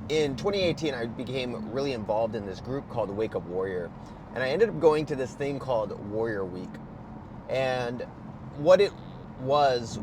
in 2018, I became really involved in this group called Wake Up Warrior. And I ended up going to this thing called Warrior Week. And what it was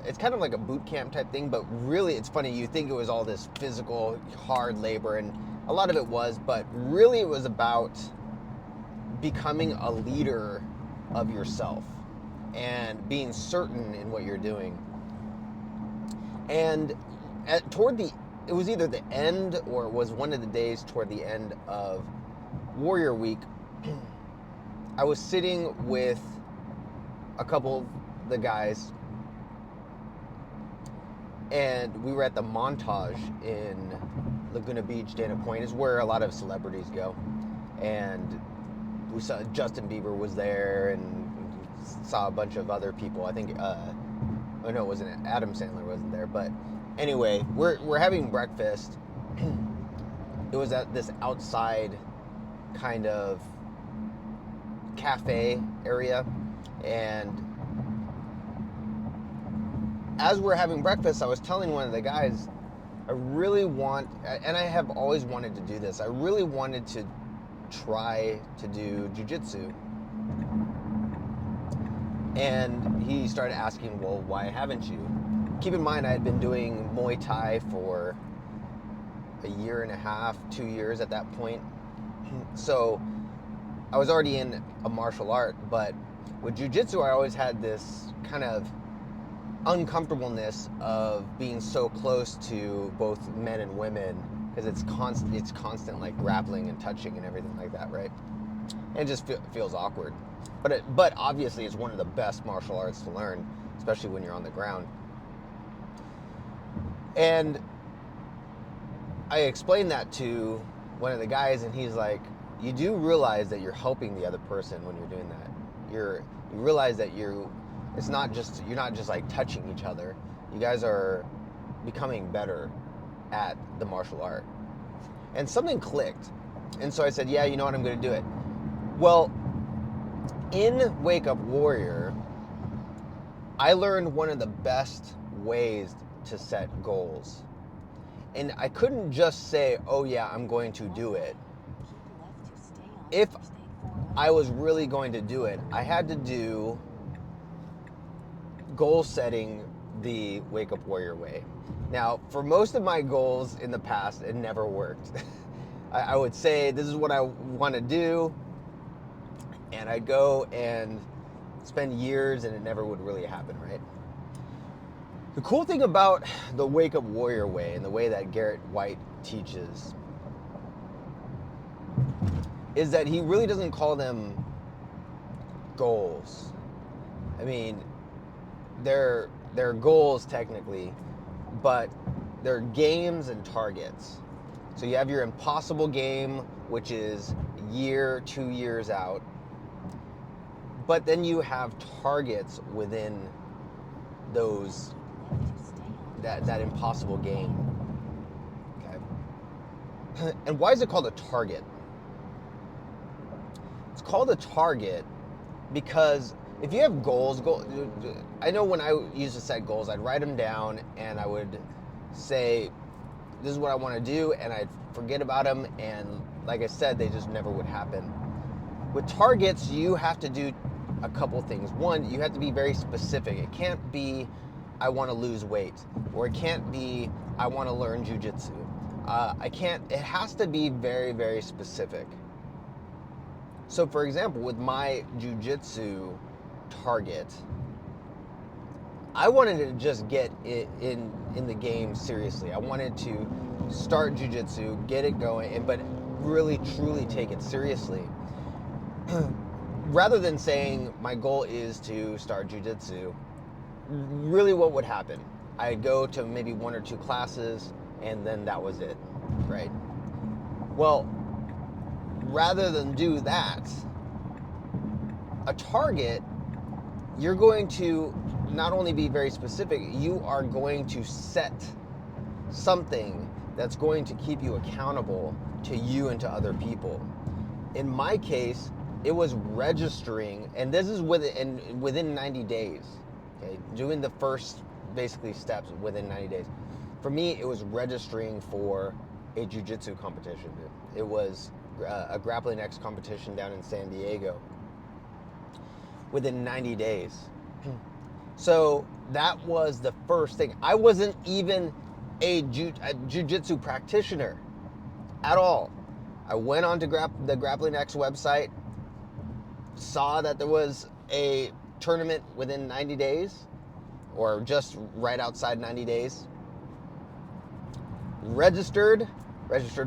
it's kind of like a boot camp type thing, but really it's funny. You think it was all this physical, hard labor, and a lot of it was, but really it was about becoming a leader of yourself and being certain in what you're doing. And it was either the end or it was one of the days toward the end of Warrior Week. I was sitting with a couple of the guys, and we were at the Montage in Laguna Beach, Dana Point, is where a lot of celebrities go. And we saw Justin Bieber was there, and saw a bunch of other people. I think, oh no, it wasn't. Adam Sandler wasn't there, but anyway, we're having breakfast. It was at this outside kind of cafe area, and as we're having breakfast, I was telling one of the guys, I really want, and I have always wanted to do this, I really wanted to try to do jiu-jitsu. And he started asking, well, why haven't you? Keep in mind, I had been doing Muay Thai for a year and a half, 2 years at that point. So I was already in a martial art, but with jiu-jitsu, I always had this kind of uncomfortableness of being so close to both men and women, because it's constant like grappling and touching and everything like that, right? And it just feels awkward. But obviously it's one of the best martial arts to learn, especially when you're on the ground. And I explained that to one of the guys, and he's like, you do realize that you're helping the other person when you're doing that. You realize that you're not just like touching each other. You guys are becoming better at the martial art. And something clicked. And so I said, yeah, you know what, I'm going to do it. Well, in Wake Up Warrior, I learned one of the best ways to set goals. And I couldn't just say, oh yeah, I'm going to do it. If I was really going to do it, I had to do goal setting the Wake Up Warrior way. Now, for most of my goals in the past, it never worked. I would say, this is what I want to do, and I'd go and spend years, and it never would really happen, right? The cool thing about the Wake Up Warrior way and the way that Garrett White teaches is that he really doesn't call them goals. I mean, they're goals technically, but they're games and targets. So you have your impossible game, which is a year, 2 years out. But then you have targets within those that impossible game. Okay. And why is it called a target? It's called a target because if you have goals, I know when I used to set goals, I'd write them down and I would say, this is what I want to do, and I'd forget about them, and like I said, they just never would happen. With targets, you have to do a couple things. One, you have to be very specific. It can't be, I want to lose weight, or it can't be, I want to learn jiu-jitsu. It has to be very, very specific. So for example, with my jiu-jitsu target, I wanted to just get it in the game seriously. I wanted to start jiu-jitsu, get it going, but really truly take it seriously. Rather than saying my goal is to start jiu-jitsu, really what would happen? I'd go to maybe 1 or 2 classes and then that was it, right? Well, rather than do that, a target, you're going to not only be very specific, you are going to set something that's going to keep you accountable to you and to other people. In my case, it was registering, and this is within 90 days, okay? Doing the first basically steps within 90 days. For me, it was registering for a jiu-jitsu competition. It was a grappling X competition down in San Diego within 90 days. So that was the first thing. I wasn't even a jiu-jitsu practitioner at all. I went on to the Grappling X website, saw that there was a tournament within 90 days, or just right outside 90 days. Registered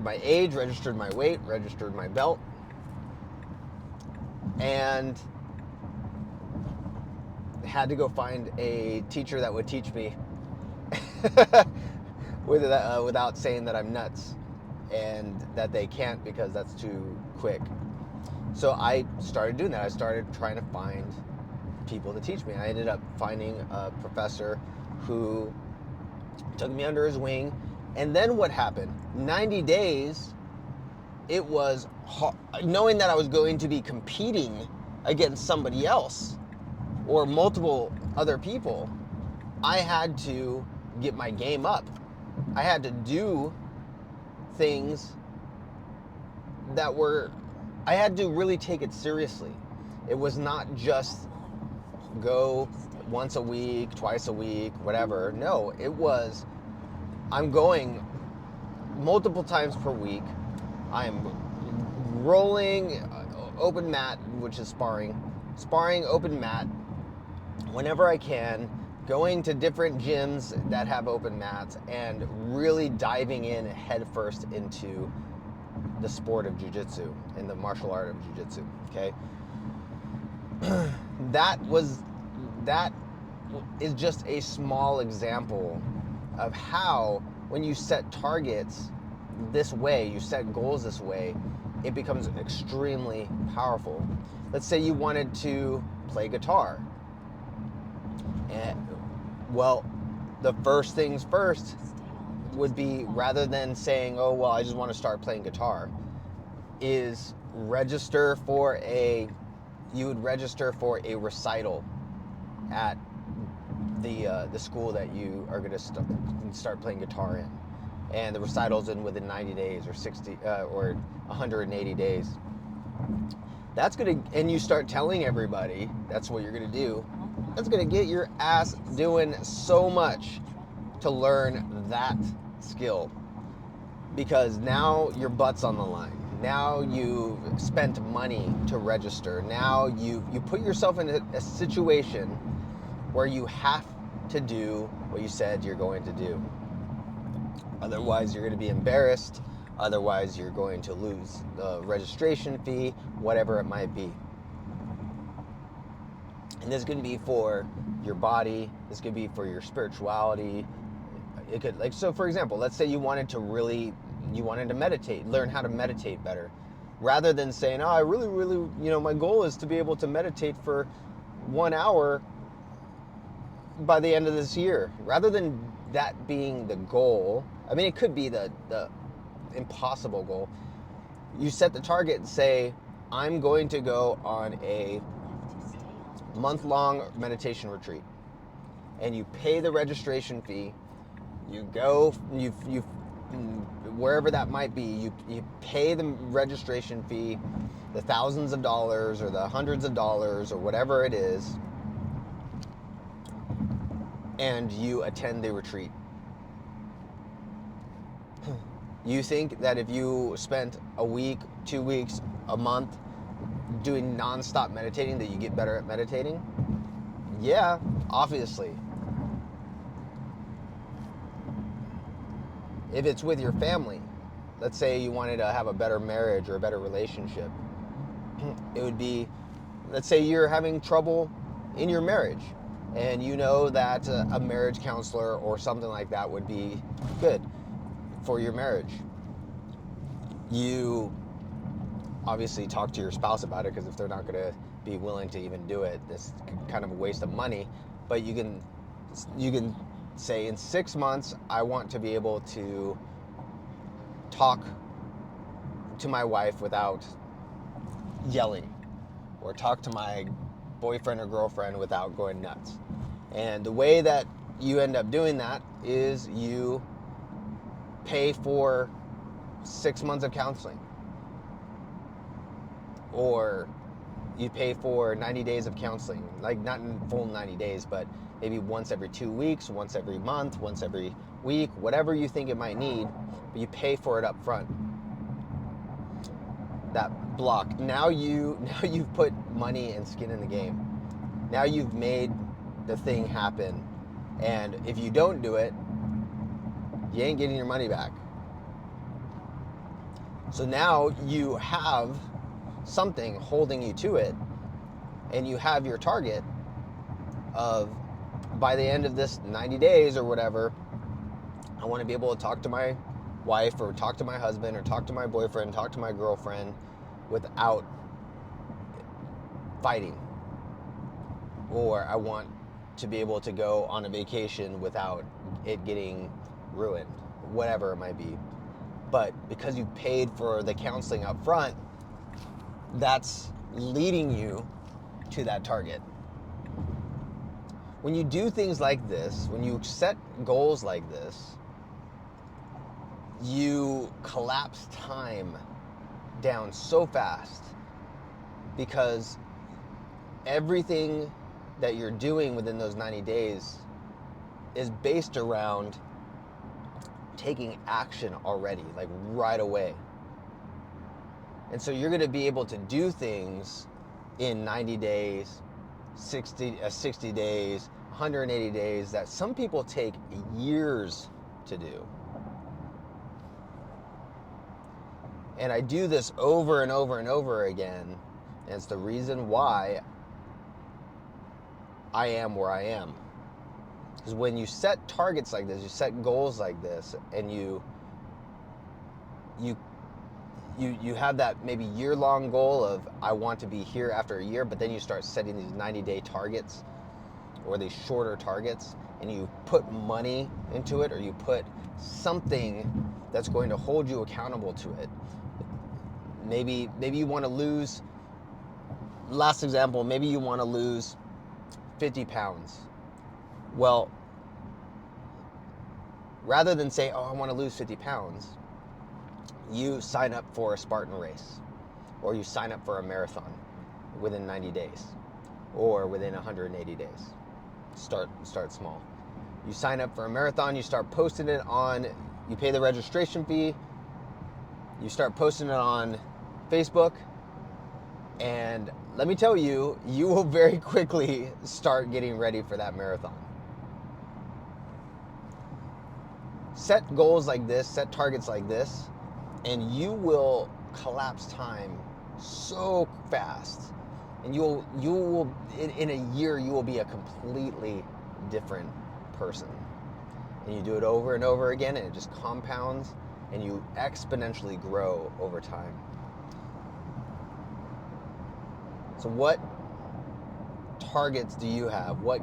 my age, registered my weight, registered my belt, and had to go find a teacher that would teach me without saying that I'm nuts and that they can't because that's too quick. So I started doing that. I started trying to find people to teach me. I ended up finding a professor who took me under his wing. And then what happened? 90 days, it was knowing that I was going to be competing against somebody else or multiple other people. I had to get my game up. I had to do things that I had to really take it seriously. It was not just go once a week, twice a week, whatever. No, it was, I'm going multiple times per week. I'm rolling open mat, which is sparring open mat whenever I can, going to different gyms that have open mats and really diving in head first into the sport of jiu-jitsu and the martial art of jiu-jitsu, okay? That is just a small example of how when you set targets this way, you set goals this way, it becomes extremely powerful. Let's say you wanted to play guitar. Well, the first things first would be, rather than saying, oh, well, I just want to start playing guitar, is you would register for a recital at the school that you are going to start playing guitar in. And the recital's within 90 days or 60 or 180 days. That's going to, and you start telling everybody that's what you're going to do. That's going to get your ass doing so much to learn that skill, because now your butt's on the line. Now you've spent money to register. Now you put yourself in a situation where you have to do what you said you're going to do. Otherwise, you're going to be embarrassed. Otherwise, you're going to lose the registration fee, whatever it might be. And this could be for your body. This could be for your spirituality. It could, like, so for example, let's say you wanted to meditate, learn how to meditate better. Rather than saying, oh, I really, my goal is to be able to meditate for 1 hour by the end of this year. Rather than that being the goal, I mean, it could be the impossible goal. You set the target and say, I'm going to go on a month-long meditation retreat, and you pay the registration fee. You go, you wherever that might be, you pay the registration fee, the thousands of dollars or the hundreds of dollars or whatever it is, and you attend the retreat. You think that if you spent a week, 2 weeks, a month doing non-stop meditating that you get better at meditating? Yeah, obviously. If it's with your family, let's say you wanted to have a better marriage or a better relationship, it would be, let's say you're having trouble in your marriage, and you know that a marriage counselor or something like that would be good for your marriage. You obviously talk to your spouse about it, because if they're not going to be willing to even do it, this kind of a waste of money. But you can say, in 6 months, I want to be able to talk to my wife without yelling, or talk to my boyfriend or girlfriend without going nuts. And the way that you end up doing that is you pay for 6 months of counseling, or you pay for 90 days of counseling, like not in full 90 days, but maybe once every 2 weeks, once every month, once every week, whatever you think it might need, but you pay for it up front. That block. Now you've put money and skin in the game. Now you've made the thing happen. And if you don't do it, you ain't getting your money back. So now you have something holding you to it, and you have your target of, by the end of this 90 days or whatever, I want to be able to talk to my wife or talk to my husband or talk to my boyfriend, talk to my girlfriend without fighting. Or I want to be able to go on a vacation without it getting ruined, whatever it might be. But because you paid for the counseling up front, that's leading you to that target. When you do things like this, when you set goals like this, you collapse time down so fast, because everything that you're doing within those 90 days is based around taking action already, like right away. And so you're going to be able to do things in 90 days, 60 days, 180 days that some people take years to do. And I do this over and over and over again, and it's the reason why I am where I am. Because when you set targets like this, you set goals like this, and you have that maybe year-long goal of, I want to be here after a year, but then you start setting these 90-day targets or these shorter targets, and you put money into it, or you put something that's going to hold you accountable to it. Maybe you want to lose, last example, maybe you want to lose 50 pounds. Well, rather than say, oh, I want to lose 50 pounds, you sign up for a Spartan race, or you sign up for a marathon within 90 days, or within 180 days. Start small. You sign up for a marathon, you start posting it on, you pay the registration fee, you start posting it on Facebook, and let me tell you, you will very quickly start getting ready for that marathon. Set goals like this, set targets like this, and you will collapse time so fast. And you will in a year, you will be a completely different person. And you do it over and over again, and it just compounds, and you exponentially grow over time. So what targets do you have? What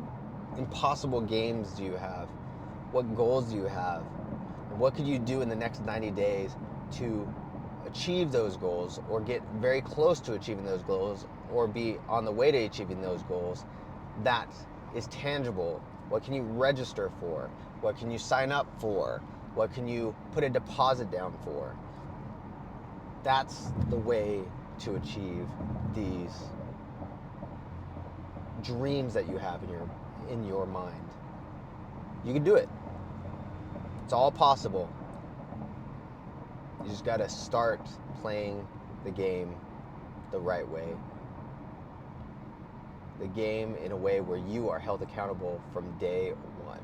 impossible games do you have? What goals do you have? And what could you do in the next 90 days to achieve those goals, or get very close to achieving those goals, or be on the way to achieving those goals that is tangible? What can you register for? What can you sign up for? What can you put a deposit down for? That's the way to achieve these dreams that you have in your mind. You can do it. It's all possible. You just got to start playing the game the right way. The game in a way where you are held accountable from day one.